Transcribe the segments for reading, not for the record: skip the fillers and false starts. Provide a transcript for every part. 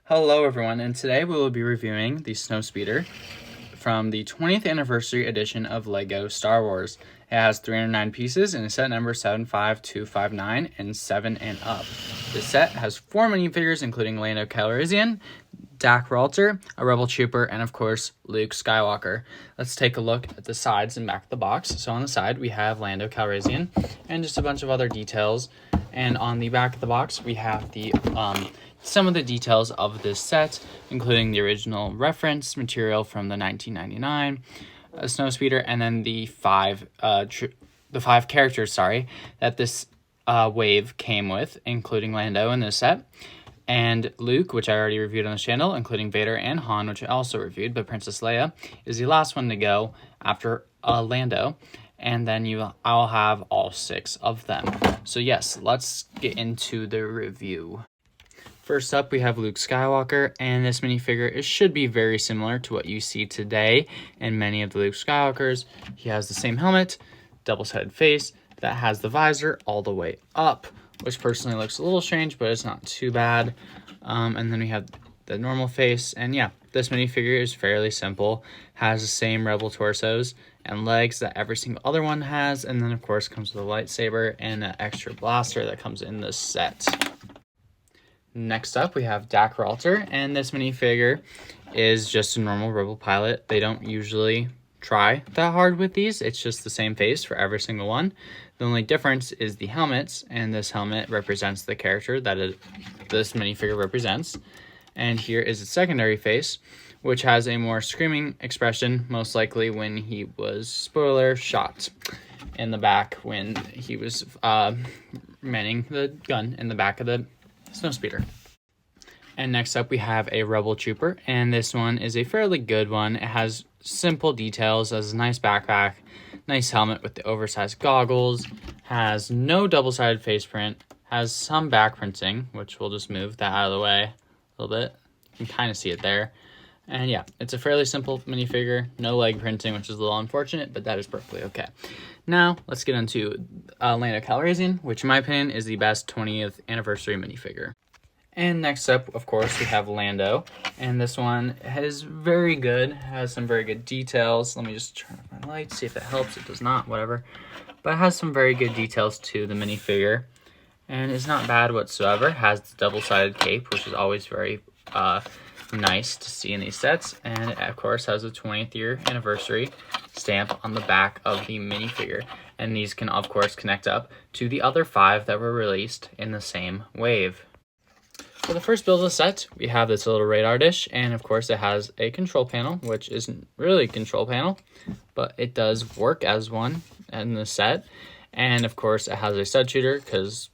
Hello everyone, and today we will be reviewing the Snowspeeder from the 20th anniversary edition of LEGO Star Wars. It has 309 pieces and is set number 75259 and 7 and up. This set has 4 minifigures including Lando Calrissian, Dak Ralter, a Rebel Trooper, and of course Luke Skywalker. Let's take a look at the sides and back of the box. So on the side we have Lando Calrissian and just a bunch of other details, and on the back of the box we have the some of the details of this set, including the original reference material from the 1999 Snowspeeder, and then the five characters, that this wave came with, including Lando in this set, and Luke, which I already reviewed on the channel, including Vader and Han, which I also reviewed, but Princess Leia is the last one to go after Lando, and then I'll have all 6 of them. So yes, let's get into the review. First up, we have Luke Skywalker, and this minifigure should be very similar to what you see today in many of the Luke Skywalkers. He has the same helmet, double-sided face, that has the visor all the way up, which personally looks a little strange, but it's not too bad. And then we have the normal face, and yeah, this minifigure is fairly simple, has the same Rebel torsos and legs that every single other one has, and then of course comes with a lightsaber and an extra blaster that comes in this set. Next up, we have Dak Ralter, and this minifigure is just a normal Rebel pilot. They don't usually try that hard with these. It's just the same face for every single one. The only difference is the helmets, and this helmet represents the character that this minifigure represents. And here is its secondary face, which has a more screaming expression, most likely when he was, spoiler, shot in the back when he was manning the gun in the back of the Snowspeeder. And next up we have a Rebel Trooper, and this one is a fairly good one. It has simple details, has a nice backpack, nice helmet with the oversized goggles, has no double-sided face print, has some back printing, which we'll just move that out of the way a little bit. You can kind of see it there. And yeah, it's a fairly simple minifigure, no leg printing, which is a little unfortunate, but that is perfectly okay. Now, let's get into Lando Calrissian, which in my opinion is the best 20th anniversary minifigure. And next up, of course, we have Lando, and this one is very good, has some very good details. Let me just turn off my lights, see if it helps. It does not, whatever. But it has some very good details to the minifigure, and is not bad whatsoever. It has the double-sided cape, which is always very nice to see in these sets, and it, of course, has a 20th year anniversary stamp on the back of the minifigure, and these can of course connect up to the other 5 that were released in the same wave. For the first build of the set, we have this little radar dish, and of course it has a control panel, which isn't really a control panel, but it does work as one in the set. And of course it has a stud shooter, because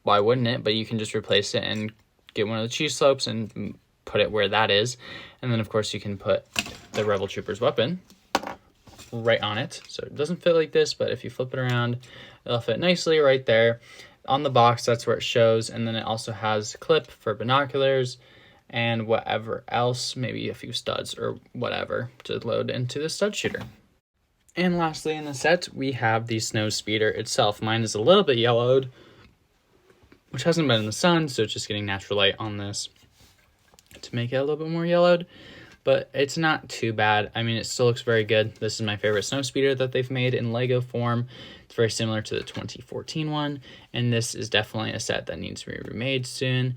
why wouldn't it? But you can just replace it and get one of the cheese slopes and put it where that is. And then of course you can put the Rebel Trooper's weapon right on it. So it doesn't fit like this, but if you flip it around, it'll fit nicely right there. On the box, that's where it shows, and then it also has a clip for binoculars and whatever else, maybe a few studs or whatever to load into the stud shooter. And lastly in the set, we have the Snowspeeder itself. Mine is a little bit yellowed, which hasn't been in the sun, so it's just getting natural light on this to make it a little bit more yellowed, but it's not too bad. I mean, it still looks very good. This is my favorite Snowspeeder that they've made in Lego form. It's very similar to the 2014 one, and this is definitely a set that needs to be remade soon.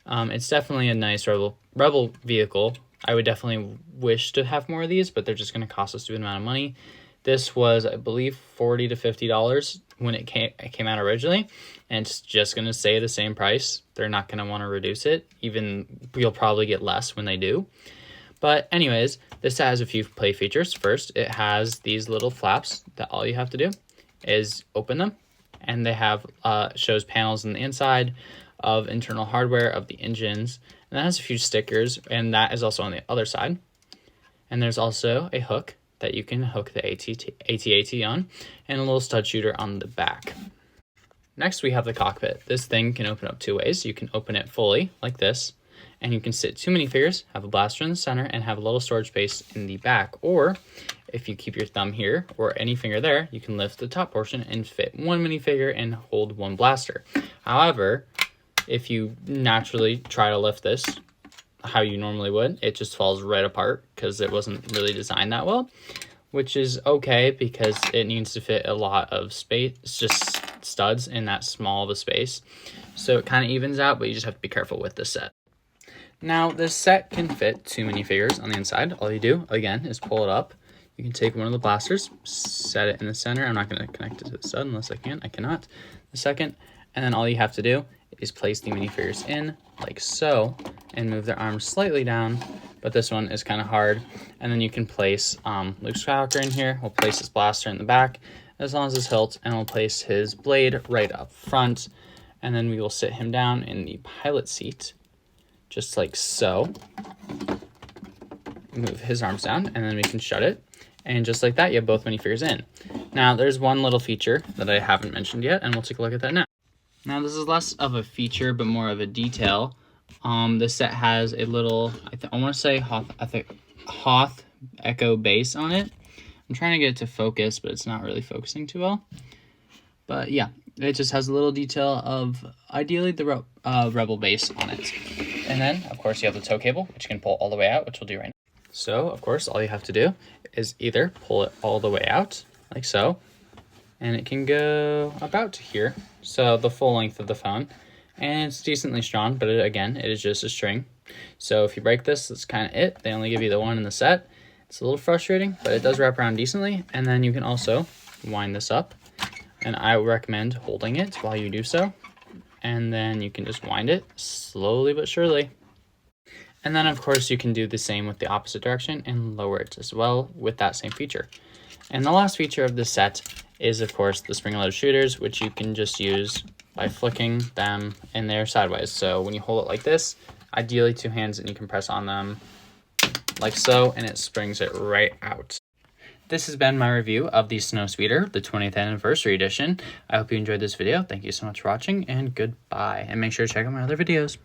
It's definitely a nice Rebel vehicle. I would definitely wish to have more of these, but they're just going to cost a stupid amount of money. This was, I believe, $40 to $50 when it came out originally, and it's just going to stay the same price. They're not going to want to reduce it. Even you'll probably get less when they do. But anyways, this has a few play features. First, it has these little flaps that all you have to do is open them, and they have shows panels on the inside of internal hardware of the engines, and that has a few stickers, and that is also on the other side. And there's also a hook that you can hook the AT-AT on, and a little stud shooter on the back. Next, we have the cockpit. This thing can open up 2 ways. You can open it fully like this, and you can sit 2 minifigures, have a blaster in the center, and have a little storage space in the back. Or if you keep your thumb here or any finger there, you can lift the top portion and fit 1 minifigure and hold 1 blaster. However, if you naturally try to lift this how you normally would. It just falls right apart because it wasn't really designed that well, which is okay because it needs to fit a lot of space. It's just studs in that small of a space. So it kind of evens out, but you just have to be careful with this set. Now, this set can fit 2 minifigures on the inside. All you do, again, is pull it up. You can take one of the blasters, set it in the center. I'm not going to connect it to the stud unless I can. I cannot. The second, and then all you have to do is place the minifigures in, like so, and move their arms slightly down. But this one is kind of hard. And then you can place Luke Skywalker in here. We'll place his blaster in the back, as long as his hilt, and we'll place his blade right up front. And then we will sit him down in the pilot seat, just like so. Move his arms down, and then we can shut it. And just like that, you have both minifigures in. Now, there's one little feature that I haven't mentioned yet, and we'll take a look at that now. Now, this is less of a feature, but more of a detail. This set has a little, I want to say Hoth Echo base on it. I'm trying to get it to focus, but it's not really focusing too well. But yeah, it just has a little detail of, ideally, the Rebel base on it. And then, of course, you have the tow cable, which you can pull all the way out, which we'll do right now. So, of course, all you have to do is either pull it all the way out, like so, and it can go about here, so the full length of the phone. And it's decently strong, but again, it is just a string. So if you break this, that's kind of it. They only give you the one in the set. It's a little frustrating, but it does wrap around decently. And then you can also wind this up, and I would recommend holding it while you do so. And then you can just wind it slowly but surely. And then, of course, you can do the same with the opposite direction and lower it as well with that same feature. And the last feature of this set is, of course, the spring-loaded shooters, which you can just use by flicking them in there sideways. So when you hold it like this, ideally 2 hands, and you can press on them like so, and it springs it right out. This has been my review of the Snowspeeder, the 20th anniversary edition. I hope you enjoyed this video. Thank you so much for watching, and goodbye. And make sure to check out my other videos.